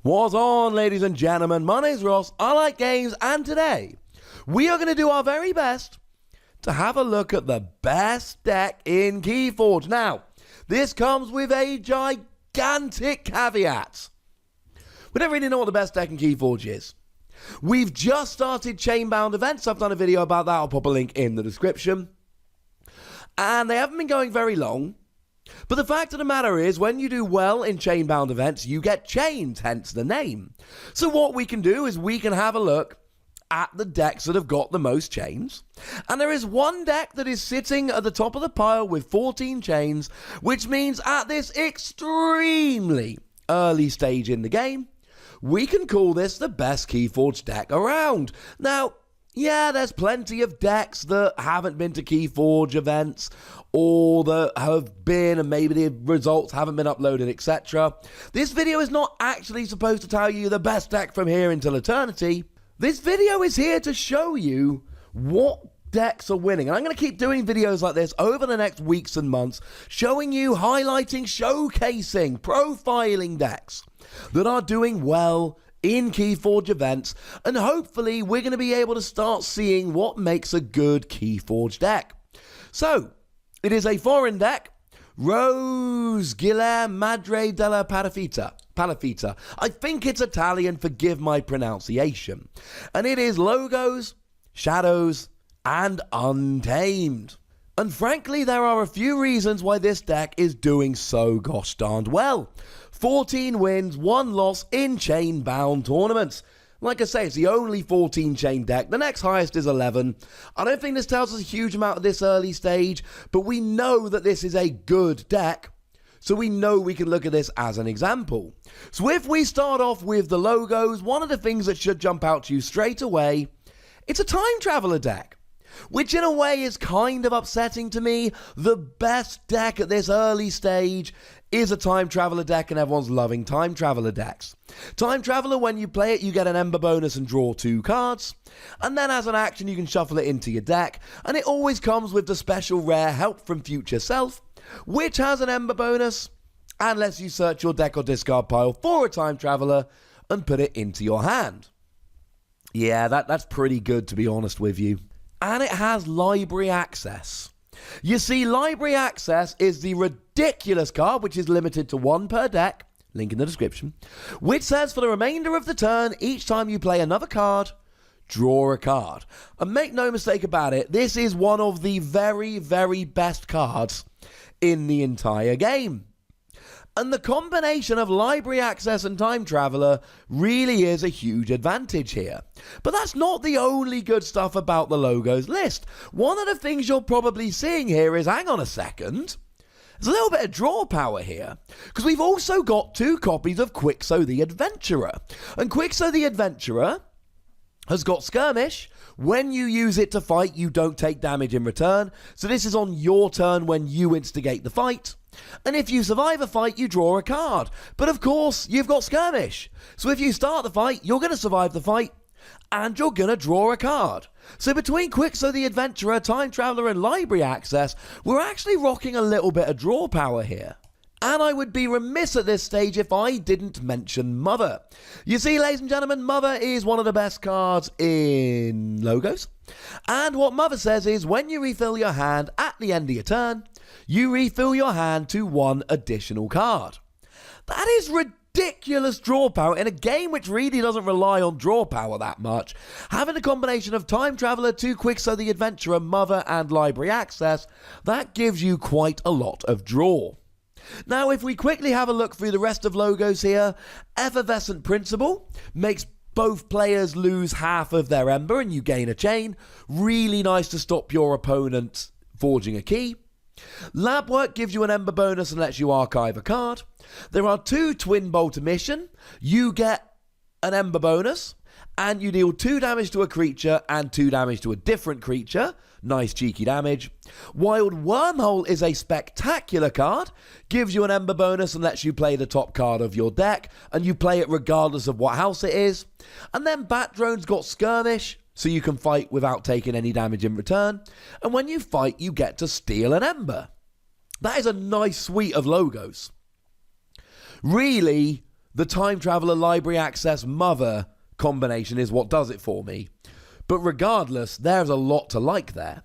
What's on, ladies and gentlemen? My name's Ross, I like games, and today we are going to do our very best to have a look at the best deck in Keyforge. Now, this comes with a gigantic caveat. We don't really know what the best deck in Keyforge is. We've just started Chainbound Events. I've done a video about that. I'll pop a link in the description. And they haven't been going very long. But the fact of the matter is, when you do well in Chainbound Events, you get chains, hence the name. So what we can do is we can have a look at the decks that have got the most chains. And there is one deck that is sitting at the top of the pile with 14 chains, which means at this extremely early stage in the game, we can call this the best Keyforge deck around. Now, yeah, there's plenty of decks that haven't been to Keyforge events or that have been and maybe the results haven't been uploaded, etc. This video is not actually supposed to tell you the best deck from here until eternity. This video is here to show you what decks are winning. And I'm going to keep doing videos like this over the next weeks and months, showing you, highlighting, showcasing, profiling decks that are doing well in Keyforge events, and hopefully we're going to be able to start seeing what makes a good Keyforge deck. So, it is a foreign deck, Rose Giler Madre della Palafita. I think it's Italian, forgive my pronunciation. And it is Logos, Shadows, and Untamed. And frankly, there are a few reasons why this deck is doing so gosh darned well. 14 wins, 1 loss in chain-bound tournaments. Like I say, it's the only 14 chain deck. The next highest is 11. I don't think this tells us a huge amount at this early stage, but we know that this is a good deck, so we know we can look at this as an example. So if we start off with the logos, one of the things that should jump out to you straight away, it's a time traveler deck, which in a way is kind of upsetting to me. The best deck at this early stage is a time traveler deck, and everyone's loving time traveler decks. Time traveler, when you play it, you get an ember bonus and draw 2 cards, and then as an action you can shuffle it into your deck, and it always comes with the special rare Help from Future Self, which has an ember bonus and lets you search your deck or discard pile for a time traveler and put it into your hand. Yeah, that's pretty good, to be honest with you. And it has library access. You see, library access is the ridiculous card, which is limited to 1 per deck, link in the description, which says for the remainder of the turn, each time you play another card, draw a card. And make no mistake about it, this is one of the very, very best cards in the entire game. And the combination of library access and time traveler really is a huge advantage here. But that's not the only good stuff about the logos list. One of the things you're probably seeing here is, hang on a second, there's a little bit of draw power here, because we've also got 2 copies of Quixo the Adventurer. And Quixo the Adventurer has got Skirmish. When you use it to fight, you don't take damage in return. So this is on your turn when you instigate the fight. And if you survive a fight, you draw a card. But of course, you've got Skirmish. So if you start the fight, you're going to survive the fight, and you're going to draw a card. So between Quixo the Adventurer, Time Traveler, and Library Access, we're actually rocking a little bit of draw power here. And I would be remiss at this stage if I didn't mention Mother. You see, ladies and gentlemen, Mother is one of the best cards in Logos. And what Mother says is, when you refill your hand at the end of your turn, you refill your hand to 1 additional card. That is ridiculous draw power in a game which really doesn't rely on draw power that much. Having a combination of Time Traveler, 2 Quixo the Adventurer, Mother, and Library Access, that gives you quite a lot of draw. Now, if we quickly have a look through the rest of logos here, Effervescent Principle makes both players lose half of their ember and you gain a chain. Really nice to stop your opponent forging a key. Lab Work gives you an ember bonus and lets you archive a card. There are 2 Twin Bolt Emission. You get an ember bonus, and you deal 2 damage to a creature and 2 damage to a different creature. Nice cheeky damage. Wild Wormhole is a spectacular card. Gives you an ember bonus and lets you play the top card of your deck, and you play it regardless of what house it is. And then Bat Drone's got Skirmish, so you can fight without taking any damage in return. And when you fight, you get to steal an ember. That is a nice suite of logos. Really, the Time Traveler Library Access Mother combination is what does it for me. But regardless, there's a lot to like there.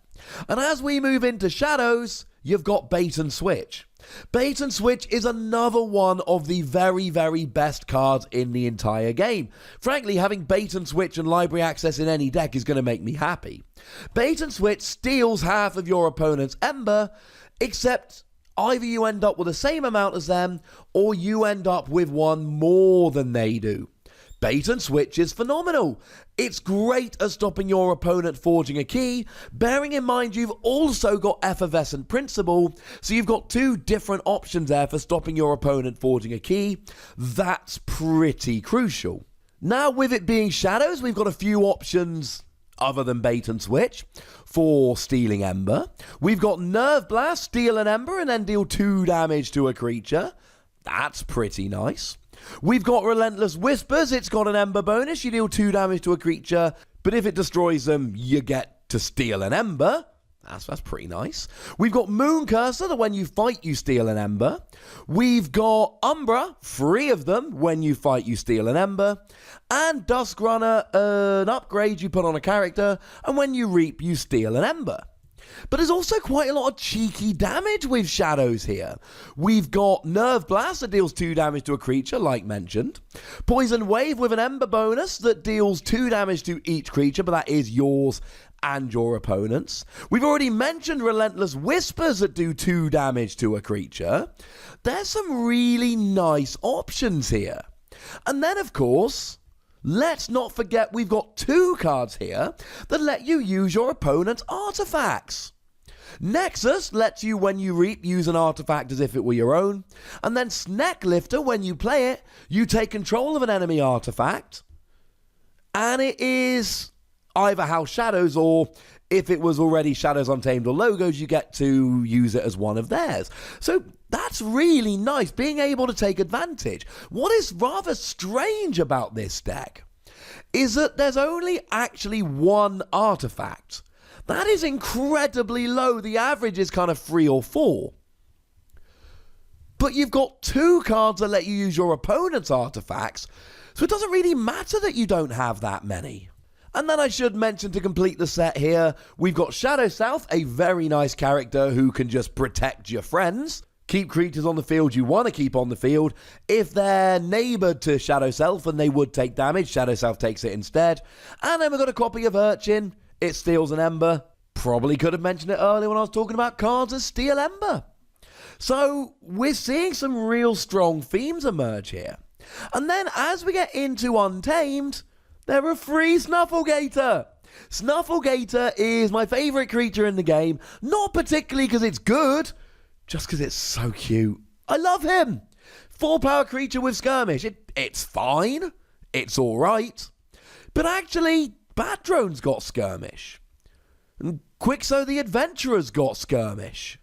And as we move into Shadows, you've got Bait and Switch. Bait and Switch is another one of the very, very best cards in the entire game. Frankly, having Bait and Switch and Library Access in any deck is going to make me happy. Bait and Switch steals half of your opponent's Ember, except either you end up with the same amount as them, or you end up with one more than they do. Bait and Switch is phenomenal. It's great at stopping your opponent forging a key, bearing in mind you've also got Effervescent Principle, so you've got two different options there for stopping your opponent forging a key. That's pretty crucial. Now, with it being Shadows, we've got a few options other than Bait and Switch for stealing Ember. We've got Nerve Blast, steal an Ember and then deal 2 damage to a creature. That's pretty nice. We've got Relentless Whispers. It's got an Ember bonus. You deal 2 damage to a creature, but if it destroys them, you get to steal an Ember. That's pretty nice. We've got Moon Cursor, that when you fight, you steal an Ember. We've got Umbra, 3 of them. When you fight, you steal an Ember. And Dusk Runner, an upgrade you put on a character, and when you reap, you steal an Ember. But there's also quite a lot of cheeky damage with Shadows here. We've got Nerve Blast that deals 2 damage to a creature, like mentioned. Poison Wave with an Ember bonus that deals 2 damage to each creature, but that is yours and your opponent's. We've already mentioned Relentless Whispers that do 2 damage to a creature. There's some really nice options here. And then, of course, let's not forget we've got 2 cards here that let you use your opponent's artifacts. Nexus lets you, when you reap, use an artifact as if it were your own. And then Snack Lifter, when you play it, you take control of an enemy artifact. And it is either House Shadows, or if it was already Shadows, Untamed, or Logos, you get to use it as one of theirs. So that's really nice, being able to take advantage. What is rather strange about this deck is that there's only actually 1 artifact. That is incredibly low. The average is kind of 3 or 4. But you've got 2 cards that let you use your opponent's artifacts, so it doesn't really matter that you don't have that many. And then I should mention, to complete the set here, we've got Shadow South, a very nice character who can just protect your friends. Keep creatures on the field you want to keep on the field. If they're neighboured to Shadow Self and they would take damage, Shadow Self takes it instead. And then we've got a copy of Urchin. It steals an Ember. Probably could have mentioned it earlier when I was talking about cards as Steal Ember. So we're seeing some real strong themes emerge here. And then as we get into Untamed, they're a free Snufflegator. Snufflegator is my favourite creature in the game. Not particularly because it's good, just because it's so cute. I love him. 4-power creature with Skirmish. It's fine. It's alright. But actually, Bat Drone's got Skirmish. And Quixo the Adventurer's got Skirmish.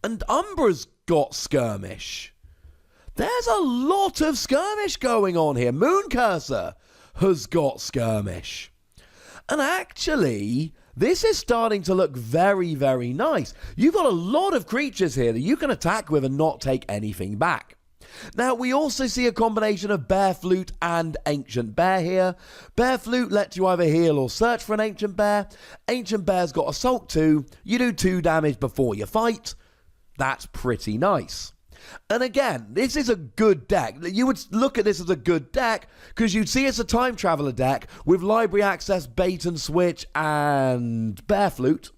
And Umbra's got Skirmish. There's a lot of Skirmish going on here. Moon Cursor has got Skirmish. And actually, this is starting to look very, very nice. You've got a lot of creatures here that you can attack with and not take anything back. Now, we also see a combination of Bear Flute and Ancient Bear here. Bear Flute lets you either heal or search for an Ancient Bear. Ancient Bear's got Assault 2. You do 2 damage before you fight. That's pretty nice. And again, this is a good deck. You would look at this as a good deck because you'd see it's a Time Traveler deck with Library Access, Bait and Switch, and Bear Flute.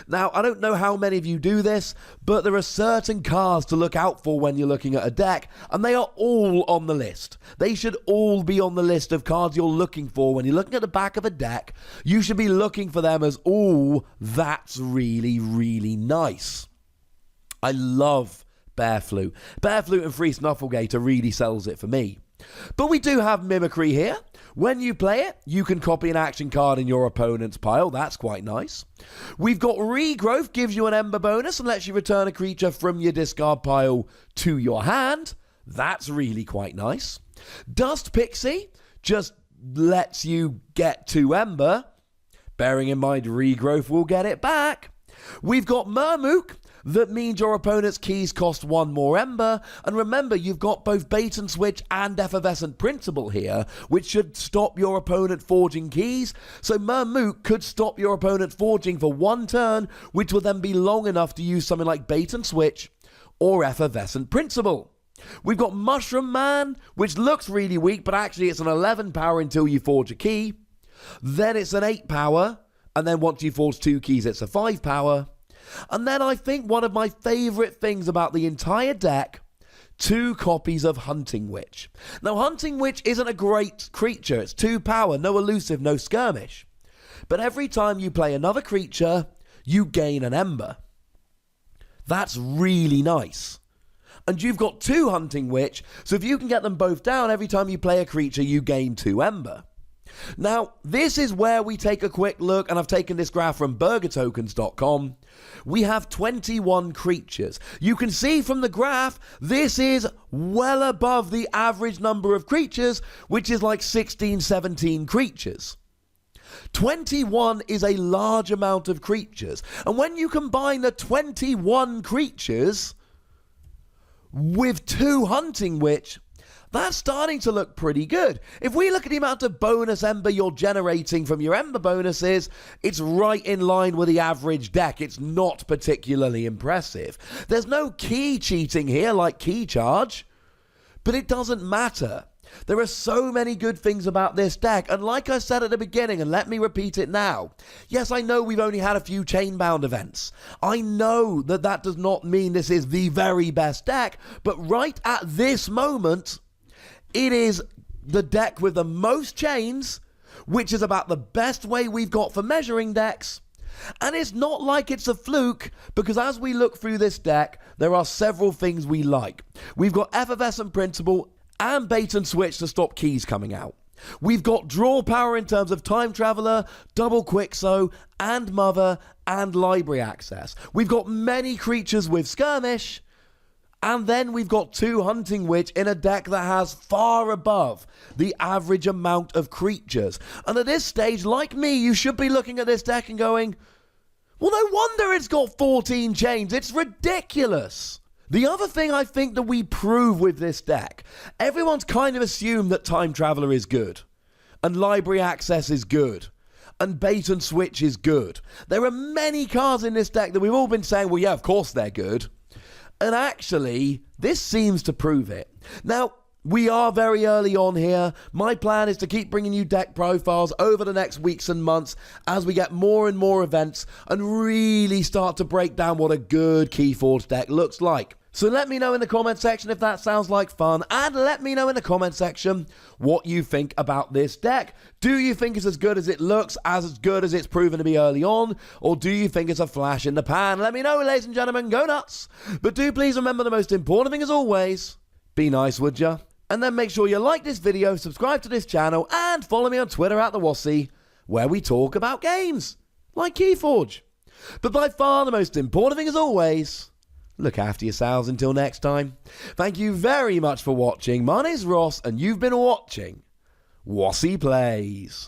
Now, I don't know how many of you do this, but there are certain cards to look out for when you're looking at a deck, and they are all on the list. They should all be on the list of cards you're looking for. When you're looking at the back of a deck, you should be looking for them as, oh, that's really, really nice. I love Bear Flute. Bear Flute and Free Snufflegator really sells it for me. But we do have Mimicry here. When you play it, you can copy an action card in your opponent's pile. That's quite nice. We've got Regrowth, gives you an Ember bonus and lets you return a creature from your discard pile to your hand. That's really quite nice. Dust Pixie just lets you get 2 Ember. Bearing in mind Regrowth will get it back. We've got Murmook. that means your opponent's keys cost 1 more ember, and remember you've got both bait and switch and effervescent principle here, which should stop your opponent forging keys. So Mermoot could stop your opponent forging for 1 turn, which will then be long enough to use something like bait and switch or effervescent principle. We've got Mushroom Man, which looks really weak, but actually it's an 11 power until you forge a key. Then it's an 8 power, and then once you forge 2 keys it's a 5 power. And then I think one of my favourite things about the entire deck, 2 copies of Hunting Witch. Now Hunting Witch isn't a great creature, it's 2 power, no elusive, no skirmish. But every time you play another creature, you gain an ember. That's really nice. And you've got 2 Hunting Witch, so if you can get them both down, every time you play a creature, you gain 2 ember. Now, this is where we take a quick look, and I've taken this graph from burgertokens.com. We have 21 creatures. You can see from the graph, this is well above the average number of creatures, which is like 16, 17 creatures. 21 is a large amount of creatures. And when you combine the 21 creatures with 2 Hunting Witch, that's starting to look pretty good. If we look at the amount of bonus ember you're generating from your ember bonuses, it's right in line with the average deck. It's not particularly impressive. There's no key cheating here like key charge, but it doesn't matter. There are so many good things about this deck, and like I said at the beginning, and let me repeat it now, yes, I know we've only had a few Chainbound events. I know that that does not mean this is the very best deck, but right at this moment, it is the deck with the most chains, which is about the best way we've got for measuring decks. And it's not like it's a fluke, because as we look through this deck, there are several things we like. We've got Effervescent Principle and Bait and Switch to stop keys coming out. We've got draw power in terms of Time Traveler, Double Quixo, and Mother, and Library Access. We've got many creatures with Skirmish, and then we've got 2 Hunting Witch in a deck that has far above the average amount of creatures. And at this stage, like me, you should be looking at this deck and going, well, no wonder it's got 14 chains. It's ridiculous. The other thing I think that we prove with this deck, everyone's kind of assumed that Time Traveler is good, and Library Access is good, and Bait and Switch is good. There are many cards in this deck that we've all been saying, well, yeah, of course they're good. And actually, this seems to prove it. Now, we are very early on here. My plan is to keep bringing you deck profiles over the next weeks and months as we get more and more events and really start to break down what a good Keyforge deck looks like. So let me know in the comment section if that sounds like fun, and let me know in the comment section what you think about this deck. Do you think it's as good as it looks, as good as it's proven to be early on, or do you think it's a flash in the pan? Let me know, ladies and gentlemen. Go nuts. But do please remember the most important thing as always, be nice, would ya? And then make sure you like this video, subscribe to this channel, and follow me on Twitter at the Wossy, where we talk about games like Keyforge. But by far the most important thing as always, look after yourselves until next time. Thank you very much for watching. My name's Ross, and you've been watching Wossy Plays.